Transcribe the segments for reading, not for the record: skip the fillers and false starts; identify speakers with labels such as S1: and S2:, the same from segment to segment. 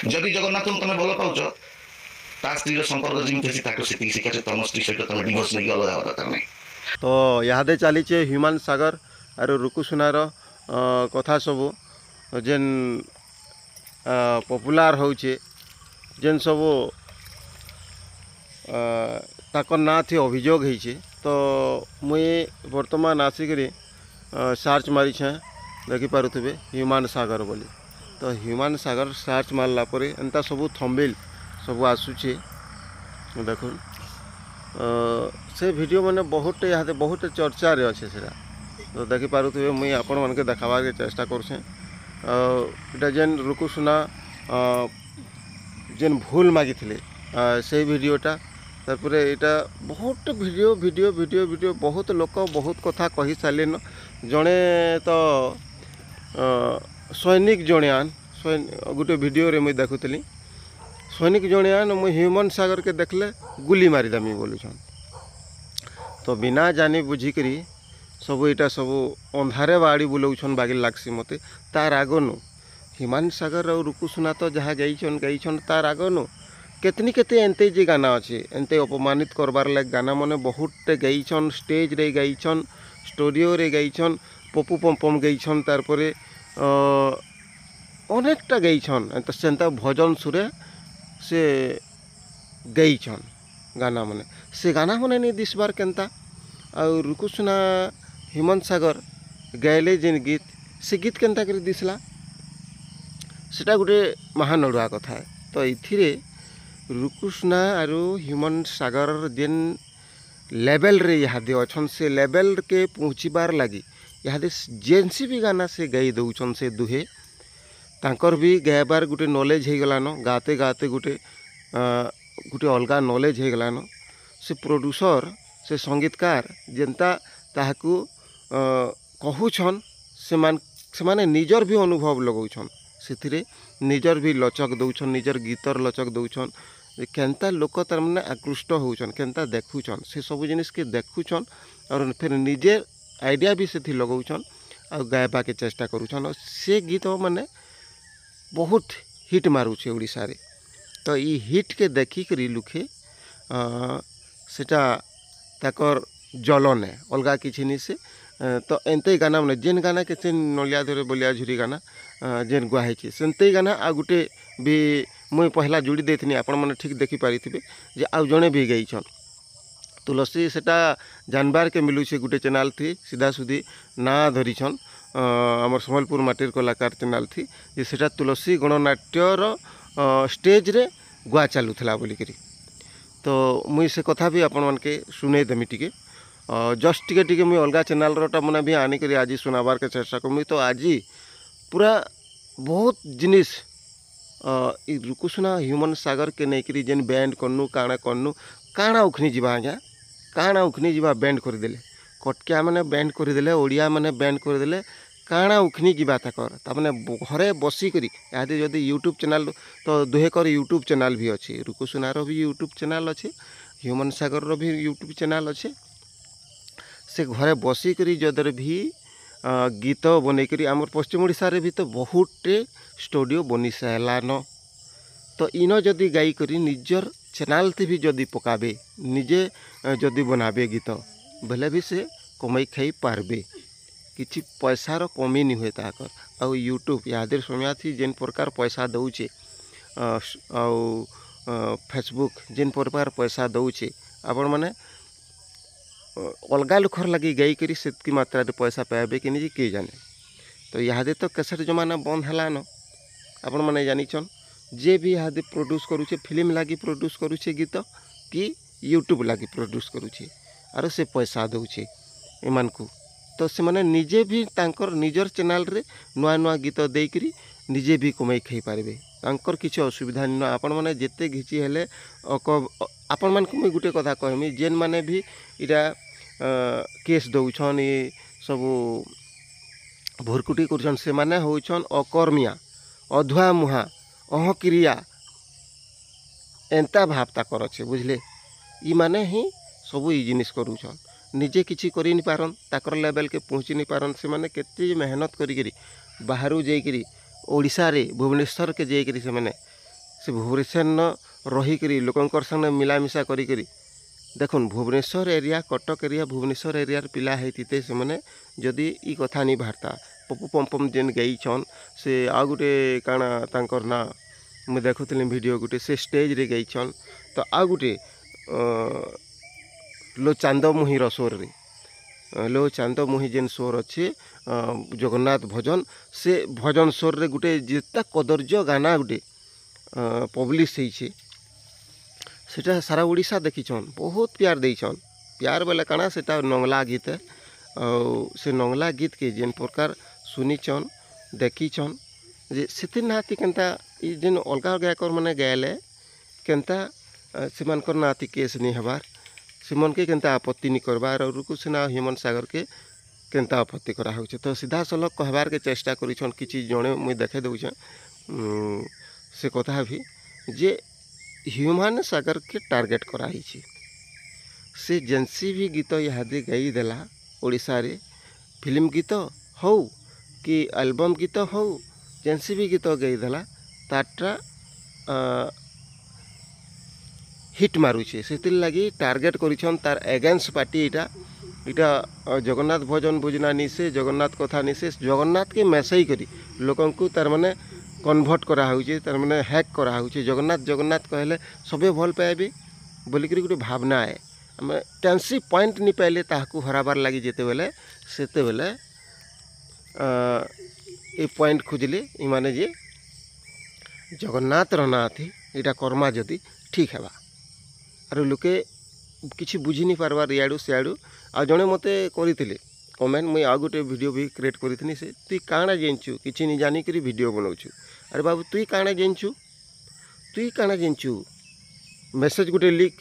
S1: जदि जगन्नाथ तुम भल पाच ता स्त्री संपर्क जमी से शिखा तुम स्त्री सहित तुम डिवोर्स नहीं अलग हवा दरकार नहीं।
S2: तो इहादे चलीचे ह्यूमान सागर आर रुकुसुनार कथा सबू जेन पपुलार होचे जेन सबू ताकर ना थी अभियोग होइए। तो मुई वर्तमान आसिक सर्च मारी देखिपे ह्यूमान सागर बोली। तो ह्यूमान सागर सर्च मारला पर एंता सबू थंबनेल सबू आसूचे देख से वीडियो मैंने बहुत यहाँ बहुत चर्चा रे अच्छे से तो देखिपे मुई आपण मान के देखाबार के चेष्टा करछे। इटा जेन रुकुसुना जेन भूल मागी से वीडियोटा तारपर यहाँ बहुत वीडियो वीडियो वीडियो वीडियो बहुत लोक बहुत कथा कही सारे न जड़े तो सैनिक जड़ियान गोटे वीडियो रे मुई देखुली सैनिक जड़ियान मुई ह्यूमन सागर के देखले गुली मारिदेमी बोलुछन। तो बिना जानी बुझिकरी सब यहाँ सब अंधारे बाड़ी बुलाऊन बागे लागसी मते तार आगनु ह्यूमान सागर और रुकुसुना तो जहाँ गईछन तार आगनु केतनी केते एंते जे गाना अच्छे एंते अपमानित करबार लाग गाना मने बहुत गईछन स्टेज रे गईछन स्टूडियो रे गईछन पपु पम गईछन तारपरे अनेकटा गईछन तो सेंता भजन सुरे से गईछन गाना मने से गाना मने नहीं दिसबार केनता और रुकुसुना ह्यूमान सागर गायले जेन गीत से गीत केनता कर दिसला सेटा गोटे महान अड़ुआ कथा है। तो इथिरे रुकुसुना आरु ह्यूमन सागर जेन लेवल रे इहादे अच्छन से लेवल के पहुँचबार लगी इहादे जेनसी भी गाना से गाई दौन से दुहे तांकर भी गायबार गोटे नॉलेज हो गलान गाते गाते गोटे गोटे अलग नॉलेज हो गलान से प्रोड्यूसर से संगीतकार जेनता ताहाकू कहूछन से निजर भी अनुभव लगाउछन से निजर भी लचक दौछन निजर गीतर लचक दौछन केनता लोक तार माने आकृष्ट होउछन केनता देखुछन से सब जिनिस के देखुछन और फिर निजे आइडिया भी से लगाउछन और गायबा के चेष्टा करुछन और से गीत माने बहुत हिट मारुछे ओडिशा रे। तो ई हिट के देखिक लुखे सेटा ताकर जलन है अलगा किसी नहीं से तो एंते गाना मैंने जेन गाना के नलिया धरे बलिया झुरी गाना जेन गुआई से गाना आ गोटे भी मुई पहला जोड़ी देथनी आपण मैंने ठीक देखी पारि जे आउ जड़े भी गईछन तुलसी सेटा जानबार के मिलू से गोटे चैनल थी सीधा सुधी ना धरीछन आमर सम्बलपुर माटीर कलाकार चैनल थी जे सेटा तुलसी गणनाट्यर स्टेज रे गुआ चलूला बोलिकी। तो मुई से कथा भी आपण मान के सुने देमी टिके जस्ट टिके टिके मुई अलगा चैनल रोटा मने भी आनी करी आज सुनाबार के चेष्टा करमी। तो आज पूरा बहुत जिनिस ई रुकुसुना ह्यूमन सागर के नहीं जेन बैंड करनु काणा उखनी जीवा आज्ञा काणा उखनी जीवा बैंड करदेले कटकिया मैंने बैंड करदेले ओडिया मैंने बैंड करदेले काणा उखनी जीवा ताकर ताने घरे बसिक इहादे जदि यूट्यूब चैनल तो दुहेकर यूट्यूब चैनल भी अच्छे रुकुसुनार भी यूट्यूब चैनल अच्छे ह्यूमन सागर भी यूट्यूब चैनल अच्छे से घरे बसिक जदर भी गीत बनईकरी आमर पश्चिम ओडिशा रे भी तो बहुत स्टूडियो बनी सारान। तो इन जदि गाई करी निजर चैनल थे भी जदि पकाबे निजे जदि बनाबे गीत बेले भी से कमाई खाई पारबे किछि पैसार कमी नहीं हुए ताकर आउ यूट्यूब यादे सुनिया थी जेन प्रकार पैसा दौचे आउ फेसबुक जेन प्रकार पैसा दौचे आपण माने अलगा लोखर लगी गई करी सेतकी मात्रा पैसा पाइबे कि नहीं किए जाने। तो इहादे तो कैसेट जमाना बंद हलान आपण माने जानिछन जे भी इहादे प्रोड्यूस करूचे फिल्म लगी प्रोड्यूस करूचे गीत कि यूट्यूब लगी प्रोड्यूस करूचे आरो से पैसा दौचे एमान को। तो से माने निजे भी तांकर निजर चैनल रे नुआ नुआ गीत देकरी निजे भी कमाई खाई पारबे तांकर किसी असुविधा नहीं। आपण माने जेते घिची हेले आपण मान को मुई गुटे कथा कहमी जेन माने भी इटा केस दौछन ये सब भोरकुटी करछन से माने होछन अकर्मिया अधुआ मुहा अहक्रिया एंता भावता कर अच्छे बुझले ई माने ही सब ई जिनिस करूछन निजे किछि करि नि पारन ताकर लेवल के पहुँची नि पारन से माने केते मेहनत करी बाहर जाइकरी ओडिशा रे भुवनेश्वर के जाइकरी से माने से भुवनेश्वर न रहीकरी लोकंकर संगे मिलामिशा करी देखुन भुवनेश्वर एरिया कटक एरिया भुवनेश्वर एरियार पिला होते से मैंने जदि ई कथा नहीं बाहरता पप्पू पम्पम जेन गईछन से आ गोटे काଣା तांकर ना मुझे देखुली वीडियो गोटे से स्टेज रे गईछन तो आ गोटे लो चांदमुहीर सोर रे लो चांदमुही जेन सोर अच्छे जगन्नाथ भजन से भजन सोर रे गोटे जितना कदर्य गाना गोटे पब्लिश होइछे सेटा सारा ओडिशा देखीछन बहुत प्यार देइछन प्यार बेले काଣା सेटा नंगला गीत है और से नंगला गीत के जेन प्रकार सुनीछन देखीछन जे सेति नाती केनता ई जेन अलगा गायकर माने गायले केनता सेमानकर नाती केस नहीं हबार सेमन के केनता आपत्ति नहीं करबार और रुकु सेना ह्यूमन सागर के केनता आपत्ति करा होचे तो सीधा सलख कहबार के चेष्टा करिछन किछि जणे मुई देखे दउछे से कथा भी जे ह्यूमन सागर के टार्गेट कराई से जेनसी भी गीत इहादे गई देला ओडिशा रे फिल्म गीत हो कि एल्बम गीत हो जेनसी भी गीत गई देला ताटा हिट मारुचे से लगी टार्गेट करिछन तार एगेंस्ट पार्टी इटा जगन्नाथ भजन बुझना निसे जगन्नाथ कथा निसे जगन्नाथ के मेसेज करी लोकन को तार माने कन्भर्ट करा होउचे तार माने हैक करा होउचे जगन्नाथ जगन्नाथ कहले सबे भल पाइबे बोलिक गोटे भावना है आम टेंसी पॉइंट नहीं पाइले ताहाकू हराबार लगी जेते बेले सेते बेले ए पॉइंट खोजले इमाने जे जगन्नाथ रनाथी इटा कर्मा जदि ठीक है आर लोके किसी बुझी नहीं पार्बार इयाड़ू सियाड़ू आ जड़े मत करते कमेंट मुई आ गोटे वीडियो भी क्रिएट करी से तुई काଣା जानचु किसी नहीं जानिक वीडियो बनाऊछु अरे बाबू तुई काଣା जानचु मेसेज गोटे लिख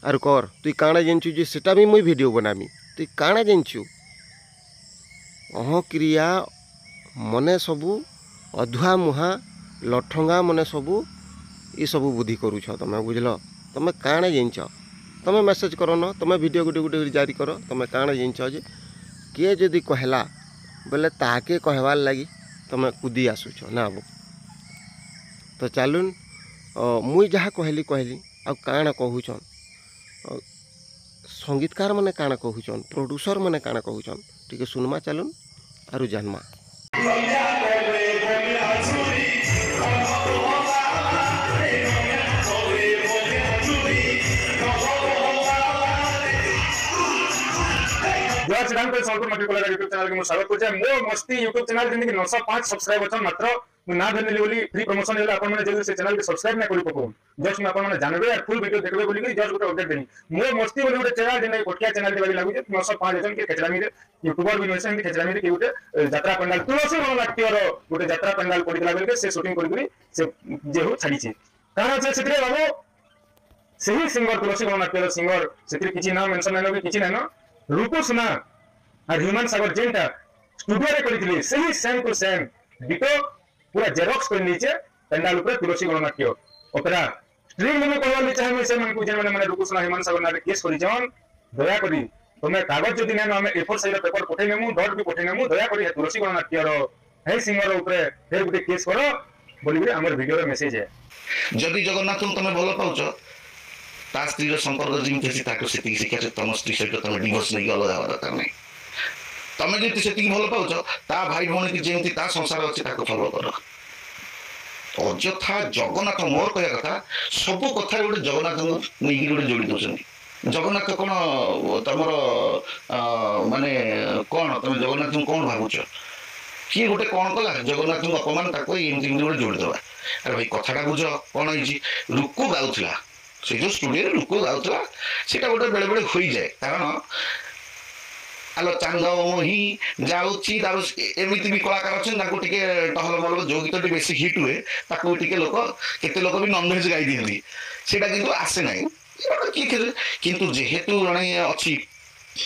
S2: आर कर तुई काଣା जानचु जे सेटा भी मुई वीडियो बनामी तुई काଣା जानचु क्रिया मने सबू अधुआ मुहा लठंगा मने सबू ये सबू बुद्धि करूछ तमें बुझल तमें काଣା जानच तमें मेसेज कर न तमें वीडियो गोटे गोटे जारी कर तमें काଣା जानच जे किए जदि कहला बोले ताके कहबार लगी तमें कूदी आसुछ ना बो तो चलुन मुई जहाँ कहली आ काଣା कहूछन संगीतकार माने काଣା कहूछन प्रोड्यूसर माने काଣା कहूछन टिके सुनमा चलुन आरु जानमा
S3: जय श्री राम को संपूर्ण मल्टीप्लायर यूट्यूब चैनल के स्वागत करछे मो मस्ती यूट्यूब चैनल जिंदगी 905 सब्सक्राइब अछन मात्र ना धरने बोली फ्री प्रमोशन हेला अपन माने जल्दी से चैनल के सब्सक्राइब ना करि पको जस्ट मैं अपन माने जानबे और फुल वीडियो देखबे बोली कि जस्ट गोटे अपडेट देनी मो मस्ती बोली गोटे चैनल जेने कोटिया चैनल देबे लागु जे 905 जन के खेचलामी रे यूट्यूबर भी नोसन के खेचलामी रे के गोटे यात्रा पंडाल तुलसी वन नाट्यर गोटे यात्रा पंडाल पडिला बेल के से शूटिंग करि से जेहु छाडी छे कारण से सित्रे बाबू सही सिंगर तुलसी वन नाट्यर सिंगर सित्रे किछि नाम मेंशन नै किछि नै रूपो सुना और ह्यूमन सागर जेनटा स्टूडियो रे करितली सही सेम टू सेम डिटो पूरा जेरॉक्स कर नीचे पंडाल ऊपर तुलसी गणनाट्य ओकरा स्ट्रीम में कहवाली चाहे मैं से मन को जेन माने रूपो सुना ह्यूमन सागर नारे केस करि जन दया करी तमे कागज जदि नै हम A4 साइज पेपर पठै नेमु डॉट भी पठै नेमु दया करी तुलसी गणनाट्य रो हे सिंगर ऊपर फेर गुटे केस करो बोली हमर वीडियो रे मैसेज है
S1: जदि जगन्नाथ तमे भल पाउछ ता स्त्री संपर्क जिमि ताको सेति शिक्षा तम स्त्री सहित तमे डिवोर्स नहीं अलग हवा दरकार नहीं तमे जति सेति भल पाउछ ता भाई भौणी की जेमति ता संसार अछि ताको फॉलो कर अଯଥା जगन्नाथ मोर कहया कथा सब कथा गोटे जगन्नाथ नहीं गोटे जोड़ी दउछन जगन्नाथ कोन तमर माने कोन तमे जगन्नाथ कोन भाबुछ किए गोटे कौन कला जगन्नाथ अपमान ताको एमती गोटे जोड़ी दबा अरे भाई कथाटा बुझ कौन है रुकु गाउला से जो स्टूडियो रुकु गाउला सेटा गोटे बेले बेले हो जाए कारण आलो चांद ही जाऊँगी एमती भी कलाकार अच्छे टे टहल महल जो गीत बेसी हिट हुए ताकू टे लोक केते लोक भी नॉनवेज गाई दिखती सेटा किंतु आसे ना किंतु जेहेतु जड़े अच्छी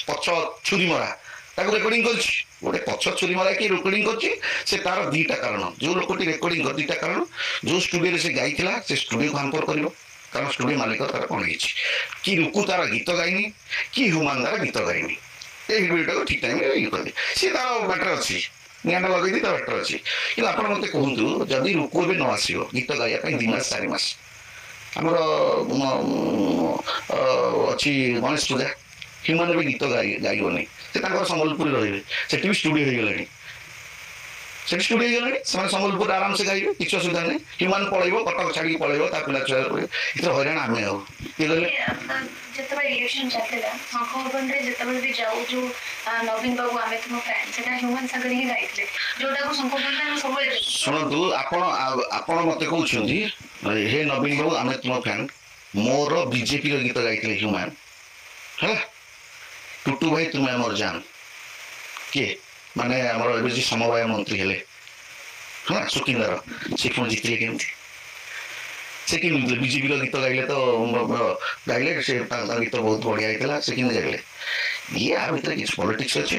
S1: पछ छुरी मरा ताकू रेकर्डिंग कर गोटे पछ छुरी मरा कि रेकर्डिंग कर तार दीटा कारण जो लोक रेकर्डिंग कर दीटा कारण जो स्टूडियो से गाई से स्टूडियो को हाम्पर कर कारण स्टूडियो मालिक तार कौन कि रुकु तार गीत गाइनी कि ह्यूमान तार गीत गाइनी ये वीडियो को ठीक टाइम ये कर सी तार मैटर अच्छी ନିଆଁଟା ଲଗେଇଦେଇ ତା ବାଟରେ ଅଛି। କିନ୍ତୁ ଆପଣ ମୋତେ କୁହନ୍ତୁ, ଯଦି ରୁକୁ ଏବେ ନ ଆସିବ ଗୀତ ଗାଇବା ପାଇଁ 2 ମାସ 4 ମାସ, ଆମର ଅଛି ଗଣେଶ ପୂଜା, ହ୍ୟୁମାନ ଏବେ ଗୀତ ଗାଇବନି, ସେ ତାଙ୍କର ସମ୍ବଲପୁରରେ ରହିବେ, ସେଠି ବି ଷ୍ଟୁଡ଼ିଓ ହେଇଗଲାଣି, ସେଠି ଷ୍ଟୁଡ଼ିଓ ହେଇଗଲାଣି, ସେମାନେ ସମ୍ବଲପୁରରେ ଆରାମସେ ଗାଇବେ, କିଛି ଅସୁବିଧା ନାହିଁ। ହ୍ୟୁମାନ ପଳେଇବ, କଟକ ଛାଡ଼ିକି ପଳେଇବ, ତା ପିଲା ଛୁଆ ଏଥିରେ ହଇରାଣ ଆମେ ଆଉ କିଏ କହିଲେ।
S4: ଯେତେବେଳେ ଇଲେକ୍ସନ ଚାଲିଥିଲା ଭବନରେ ଯେତେବେଳେ ବି ଯାଉ ଯୋଉ ନବୀନ ବାବୁ ଆମେ ତୁମ ଫ୍ୟାନ୍ ସେଟା ହ୍ୟୁମାନ ସାଗର ହିଁ ଗାଇଥିଲେ, ଯୋଉଟାକୁ ଶଙ୍ଖପଣ୍ଡା ଆମେ ସବୁବେଳେ
S1: ଶୁଣନ୍ତୁ, ଆପଣ ମୋତେ କହୁଛନ୍ତି ହେ ନବୀନ ବାବୁ ଆମେ ତୁମ ଫ୍ୟାନ୍, ମୋର ବିଜେପିର ଗୀତ ଗାଇଥିଲେ ହ୍ୟୁମାନ, ହେଲା। ଟୁଟୁ ଭାଇ ତୁମେ ଆମର ଜାନ, କିଏ ମାନେ ଆମର ଏବେ ଯେ ସମବାୟ ମନ୍ତ୍ରୀ ହେଲେ, ହଁ ସୁକିନ୍ଦାର, ସେ ପୁଣି ଜିତିଲେ କେମିତି? ସେ କେମିତି ବିଜେପିର ଗୀତ ଗାଇଲେ ତ ଗାଇଲେ, ସେ ତାଙ୍କ ଗୀତ ବହୁତ ବଢ଼ିଆ ହେଇଥିଲା, ସେ କେମିତି ଗାଇଲେ? ଇଏ ଆ ଭିତରେ କିଛି ପଲିଟିକ୍ସ ଅଛି।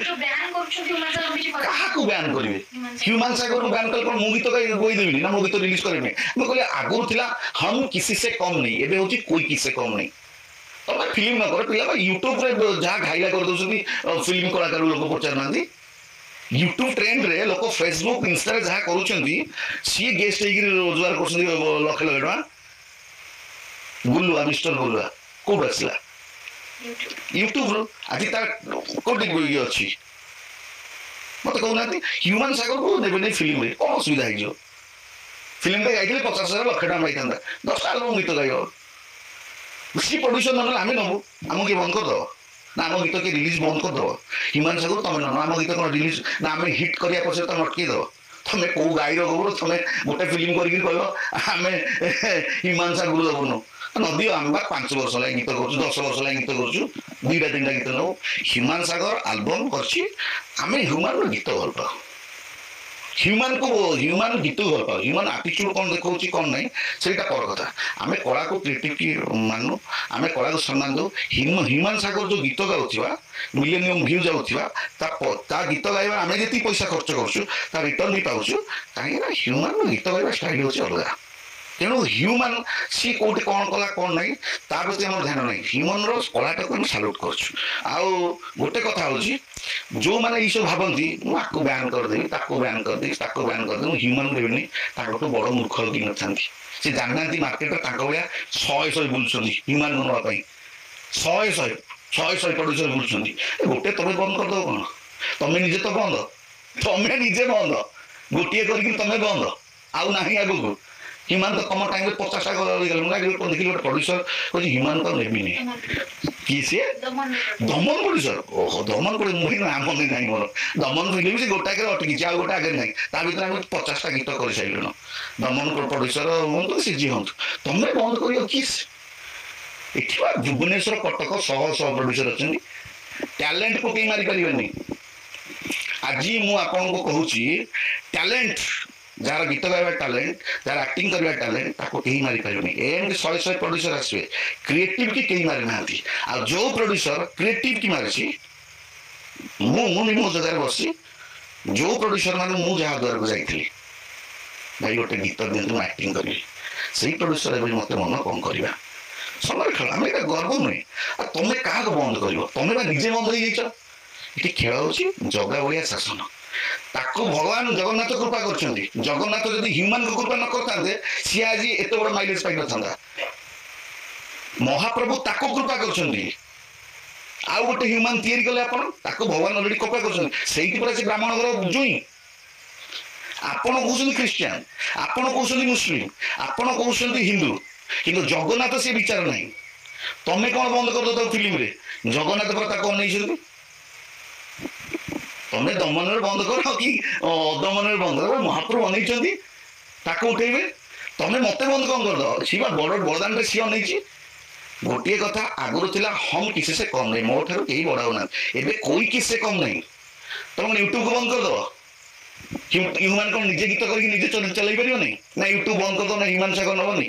S1: କାହାକୁ ବ୍ୟାନ୍ କରିବେ? ହ୍ୟୁମାନ ସାଗରକୁ ବ୍ୟାନ୍ କଲେ କ'ଣ ମୁଁ ଗୀତ ଗାଇଦେବିନି ନା ମୋ ଗୀତ ରିଲିଜ କରିବିନି? ମୁଁ କହିଲି ଆଗରୁ ଥିଲା ହମ୍ କିସି ସେ କମ୍ ନେଇ, ଏବେ ହଉଛି କୋଇ କିସେ କମ୍ ନେଇ। ତମେ ଫିଲ୍ମ ନ କର, ପିଲା ୟୁଟ୍ୟୁବରେ ଯାହା ଘାଇଲା କରିଦେଉଛନ୍ତି, ଫିଲ୍ମ କଳାକାର ଲୋକ ପଚାରୁନାହାନ୍ତି। ୟୁଟ୍ୟୁବ ଟ୍ରେଣ୍ଡରେ ଲୋକ ଫେସବୁକ୍ ଇନଷ୍ଟାରେ ଯାହା କରୁଛନ୍ତି, ସିଏ ଗେଷ୍ଟ ହେଇକି ରୋଜଗାର କରୁଛନ୍ତି ଲକ୍ଷ ଲକ୍ଷ ଟଙ୍କା। ଗୁଲୁଆ ମିଷ୍ଟର ଗୁଲୁଆ କୋଉଠୁ ଆସିଲା? ୟୁଟ୍ୟୁବରୁ। ଆଜି ତାର କୋଉଠି ଇଏ ଅଛି ମତେ କହୁନାହାନ୍ତି। ହ୍ୟୁମାନ ସାଗରକୁ ନେବେନି ଫିଲ୍ମରେ, କ'ଣ ଅସୁବିଧା ହେଇଯିବ? ଫିଲ୍ମଟା ଗାଇଥିଲେ 50,000 ଲକ୍ଷ ଟଙ୍କା ପାଇଥାନ୍ତା, 10ଟା ଆଲବମ୍ ଗୀତ ଗାଇବ। ସିଏ ପ୍ରଡ୍ୟୁସର ନହେଲେ ଆମେ ନେବୁ, ଆମକୁ କିଏ ବନ୍ଦ କରିଦେବ ନା? ଆମ ଗୀତ କିଏ ରିଲିଜ ବନ୍ଦ କରିଦେବ? ହ୍ୟୁମାନ ସାଗର ତମେ ନ ଆମ ଗୀତ କ'ଣ ରିଲିଜ ନା ଆମେ ହିଟ୍ କରିବା ପଛରେ ତମେ ଅଟକେଇ ଦେବ? ତମେ କୋଉ ଗାଈର ଗୋବର, ତମେ ଗୋଟେ ଫିଲ୍ମ କରିକି କହିବ ଆମେ ହ୍ୟୁମାନ ସାଗର ଦେବୁନୁ? ନଦିଅ, ଆମେ ବା 5 ବର୍ଷ ହେଲା ଗୀତ କରୁଛୁ, 10 ବର୍ଷ ହେଲା ଗୀତ କରୁଛୁ, 2ଟା 3ଟା ଗୀତ ନେବୁ। ହ୍ୟୁମାନ ସାଗର ଆଲବମ୍ କରିଛି, ଆମେ ହ୍ୟୁମାନର ଗୀତ ଭଲ ପାଉ, ହ୍ୟୁମାନ ଗୀତକୁ ଭଲ ପାଉ। ହ୍ୟୁମାନ ଆଟିଚ୍ୟୁଡ୍ କ'ଣ ଦେଖାଉଛି କ'ଣ ନାହିଁ ସେଇଟା ପର କଥା। ଆମେ କଳାକୁ କ୍ରିଏଟିଭିଟି ମାନୁ, ଆମେ କଳାକୁ ସମ୍ମାନ ଦେଉ। ହ୍ୟୁମାନ ସାଗର ଯେଉଁ ଗୀତ ଗାଉଥିବା, ମିଲିୟନିୟମ ଭ୍ୟୁ ଯାଉଥିବା, ତା ଗୀତ ଗାଇବା ଆମେ ଯେତିକି ପଇସା ଖର୍ଚ୍ଚ କରୁଛୁ ତା ରିଟର୍ନ ବି ପାଉଛୁ, କାହିଁକିନା ହ୍ୟୁମାନର ଗୀତ ଗାଇବା ଷ୍ଟାଇଲ୍ ହେଉଛି ଅଲଗା। ତେଣୁ ହ୍ୟୁମାନ ସିଏ କୋଉଠି କ'ଣ କଲା କ'ଣ ନାହିଁ ତା ପ୍ରତି ଆମର ଧ୍ୟାନ ନାହିଁ। ହ୍ୟୁମାନର କଳାଟାକୁ ଆମେ ସାଲ୍ୟୁଟ୍ କରୁଛୁ। ଆଉ ଗୋଟେ କଥା ହେଉଛି, ଯେଉଁମାନେ ଏଇସବୁ ଭାବନ୍ତି ମୁଁ ଆକୁ ବ୍ୟାନ୍ କରିଦେବି, ତାକୁ ବ୍ୟାନ୍ କରିଦେବି, ତାକୁ ବ୍ୟାନ୍ କରିଦେବି, ମୁଁ ହ୍ୟୁମାନ ଦେବିନି, ତାଙ୍କଠୁ ବଡ଼ ମୂର୍ଖ କେହି ନଥାନ୍ତି। ସେ ଜାଣିନାହାନ୍ତି ମାର୍କେଟରେ ତାଙ୍କ ଭଳିଆ 100 ବୁଲୁଛନ୍ତି ହ୍ୟୁମାନଙ୍କୁ ନେବା ପାଇଁ, 100 ପ୍ରଡ୍ୟୁସର ବୁଲୁଛନ୍ତି। ଗୋଟେ ତମେ ବନ୍ଦ କରିଦେବ କ'ଣ? ତମେ ନିଜେ ତ ବନ୍ଦ, ତମେ ନିଜେ ବନ୍ଦ, ଗୋଟିଏ କରିକି ତମେ ବନ୍ଦ, ଆଉ ନାହିଁ ଆଗକୁ। ହ୍ୟୁମାନ ତ ତମ ଟାଇମ୍ରେ 50ଟା ଦେଖିଲି ଗୋଟେ ପ୍ରଡ୍ୟୁସର କହୁଛି ହ୍ୟୁମାନ ତ ନେବିନି। କିଏ ସିଏ? ଦମନ ପ୍ରଡ୍ୟୁସର। ଓହୋ, ଦମନ ପ୍ରଡ୍ୟୁସର, ମୁଁ ନାଁ ମନେ ନାହିଁ ମୋର। ଦମନ ଫିଲ୍ମ ସେ ଗୋଟାକରେ ଅଟକିଛି, ଆଉ ଗୋଟେ ଆଗରେ ନାହିଁ। ତା ଭିତରେ ଆମେ 50ଟା ଗୀତ କରିସାରିଲୁଣି। ଦମନ ପ୍ରଡ୍ୟୁସର ହୁଅନ୍ତୁ, ସେ ଯିଏ ହୁଅନ୍ତୁ, ତମେ ବନ୍ଦ କରିବ କି? ଏଠି ବା ଭୁବନେଶ୍ୱର କଟକ 100 ପ୍ରଡ୍ୟୁସର ଅଛନ୍ତି, ଟ୍ୟାଲେଣ୍ଟକୁ କେହି ମାରିପାରିବେନି। ଆଜି ମୁଁ ଆପଣଙ୍କୁ କହୁଛି, ଟ୍ୟାଲେଣ୍ଟ ଯାହାର ଗୀତ ଗାଇବା ଟ୍ୟାଲେଣ୍ଟ, ଯାହାର ଆକ୍ଟିଂ କରିବା ଟ୍ୟାଲେଣ୍ଟ, ତାକୁ କେହି ମାରିପାରିବେନି। ଏମିତି 100 ପ୍ରଡ୍ୟୁସର ଆସିବେ, କ୍ରିଏଟିଭ କି କେହି ମାରିନାହାନ୍ତି। ଆଉ ଯୋଉ ପ୍ରଡ୍ୟୁସର କ୍ରିଏଟିଭ କି ମାରିଛି, ମୁଁ ମୋ ଜାଗାରେ ବସି ଯୋଉ ପ୍ରଡ୍ୟୁସର ମାନେ ମୁଁ ଯାହା ଦ୍ୱାରକୁ ଯାଇଥିଲି, ଭାଇ ଗୋଟେ ଗୀତ ଦିଅନ୍ତୁ ମୁଁ ଆକ୍ଟିଂ କରିବି, ସେଇ ପ୍ରଡ୍ୟୁସର ଏବେ ମତେ ମନ କ'ଣ କରିବା? ସମୟରେ ଖେଳ, ଆମେ ଏଇଟା ଗର୍ବ ନୁହେଁ। ଆଉ ତମେ କାହାକୁ ବନ୍ଦ କରିବ? ତମେ ବା ନିଜେ ବନ୍ଦ ହେଇଯାଇଛ। ଏଠି ଖେଳ ହେଉଛି ଜଗା ଭଳିଆ ଶାସନ। ତାକୁ ଭଗବାନ ଜଗନ୍ନାଥ କୃପା କରିଛନ୍ତି। ଜଗନ୍ନାଥ ଯଦି ହ୍ୟୁମାନଙ୍କୁ କୃପା ନ କରିଥାନ୍ତେ, ସିଏ ଆଜି ଏତେ ବଡ଼ ମାଇଲେଜ ପାଇନଥାନ୍ତା। ମହାପ୍ରଭୁ ତାକୁ କୃପା କରିଛନ୍ତି, ଆଉ ଗୋଟେ ହ୍ୟୁମାନ ତିଆରି କଲେ ଆପଣ, ତାକୁ ଭଗବାନ ଅଲରେଡି କୃପା କରିଛନ୍ତି। ସେଇଠି ପରେ ସେ ବ୍ରାହ୍ମଣ ଘର ଜୁଇଁ। ଆପଣ କହୁଛନ୍ତି ଖ୍ରୀଷ୍ଟିଆନ, ଆପଣ କହୁଛନ୍ତି ମୁସଲିମ, ଆପଣ କହୁଛନ୍ତି ହିନ୍ଦୁ, କିନ୍ତୁ ଜଗନ୍ନାଥ ସେ ବିଚାର ନାହିଁ। ତମେ କ'ଣ ବନ୍ଦ କରିଦଉ ଫିଲ୍ମରେ? ଜଗନ୍ନାଥ ପରେ ତାକୁ ଅନେଇଛନ୍ତି। ତମେ ଦମନରେ ବନ୍ଦ କର କି ଅଦମନରେ ବନ୍ଦ କର, ମହାପ୍ରଭୁ ଅନେଇଛନ୍ତି, ତାକୁ ଉଠେଇବେ। ତମେ ମତେ ବନ୍ଦ କ'ଣ କରିଦବ? ସିଏ ବା ବଡ଼ ବଡ଼ଦାନରେ ସିଏ ଅନେଇଛି। ଗୋଟିଏ କଥା ଆଗରୁ ଥିଲା ହମ୍ କିଛି ସେ କମ୍ ନାହିଁ, ମୋ ଠାରୁ କେହି ବଡ଼ ହଉନାହାନ୍ତି। ଏବେ କୋଇ କିଛି ସେ କମ୍ ନାହିଁ। ତମେ ୟୁଟ୍ୟୁବକୁ ବନ୍ଦ କରିଦବ? ହ୍ୟୁମାନ କ'ଣ ନିଜେ ଗୀତ କରିକି ନିଜେ ଚଲେଇ ପାରିବନି? ନା ୟୁଟ୍ୟୁବ ବନ୍ଦ କରିଦବ, ନା ହ୍ୟୁମାନ ସାଗର ନେବନି?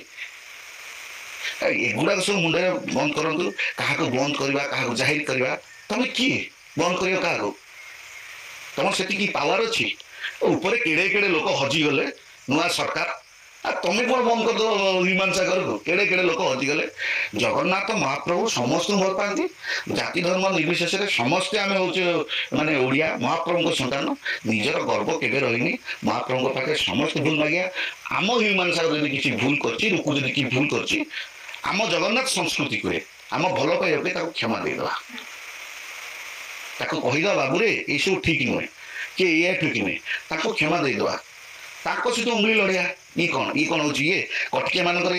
S1: ଏଗୁଡ଼ାକ ସବୁ ମୁଣ୍ଡରେ ବନ୍ଦ କରନ୍ତୁ। କାହାକୁ ବନ୍ଦ କରିବା, କାହାକୁ ଜାହିର କରିବା, ତମେ କିଏ ବନ୍ଦ କରିବ କାହାକୁ? ତମର ସେତିକି ପାୱାର ଅଛି? ଉପରେ କେଡ଼େ କେଡ଼େ ଲୋକ ହଜିଗଲେ, ନୂଆ ସରକାର আর তুমি কোন বন্ধ କରିଦେବ ବିମାନ ସାଗରକୁ କେଡ଼େ କେଡ଼େ ଲୋକ ହଜିଗଲେ। ଜଗନ୍ନାଥ ମହାପ୍ରଭୁ ସମସ୍ତଙ୍କୁ ଭଲ ପାଆନ୍ତି, ଜାତି ଧର୍ମ ନିର୍ବିଶେଷରେ ସମସ୍ତେ ଆମେ ହଉଛୁ ମାନେ ଓଡ଼ିଆ, ମହାପ୍ରଭୁଙ୍କ ସନ୍ତାନ। ନିଜର ଗର୍ବ କେବେ ରହିନି, ମହାପ୍ରଭୁଙ୍କ ପାଖରେ ସମସ୍ତେ ଭୁଲ ମାଗିବା। ଆମ ହ୍ୟୁମାନ ସାଗର ଯଦି କିଛି ଭୁଲ କରିଛି, ରୁକୁ ଯଦି କିଛି ଭୁଲ କରିଛି, ଆମ ଜଗନ୍ନାଥ ସଂସ୍କୃତି କୁହେ ଆମ ଭଲ ପାଇବା ପାଇଁ ତାକୁ କ୍ଷମା ଦେଇଦେବା, ତାକୁ କହିଦେବା ବାବୁରେ ଏଇସବୁ ଠିକ ନୁହେଁ କି ଏଇଆ ଠିକ ନୁହେଁ, ତାକୁ କ୍ଷମା ଦେଇଦେବା। ତାଙ୍କ ସହିତ ଉଙ୍ଗଳି ଲଢ଼ିଆ। ଇଏ କ'ଣ ହଉଛି ଇଏ କଟକିଆ ମାନଙ୍କର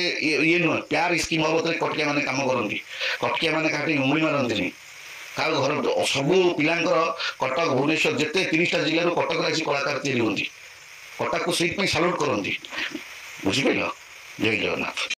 S1: ଇଏ ନୁହେଁ, ପ୍ୟାର ସ୍କିମ୍ ବାବଦରେ କଟକିଆ ମାନେ କାମ କରନ୍ତି। କଟକିଆ ମାନେ କାହାଠି ଉଙ୍ଗଳି ମାରନ୍ତିନି। କାହା ଘର ସବୁ ପିଲାଙ୍କର କଟକ ଭୁବନେଶ୍ୱର ଯେତେ 30ଟା ଜିଲ୍ଲାରୁ କଟକରେ ଆସି କଳାକାର ତିଆରି ହୁଅନ୍ତି। କଟକକୁ ସେଇଥିପାଇଁ ସାଲ୍ୟୁଟ୍ କରନ୍ତି। ବୁଝିପାରିଲ? ଜୟ ଜଗନ୍ନାଥ।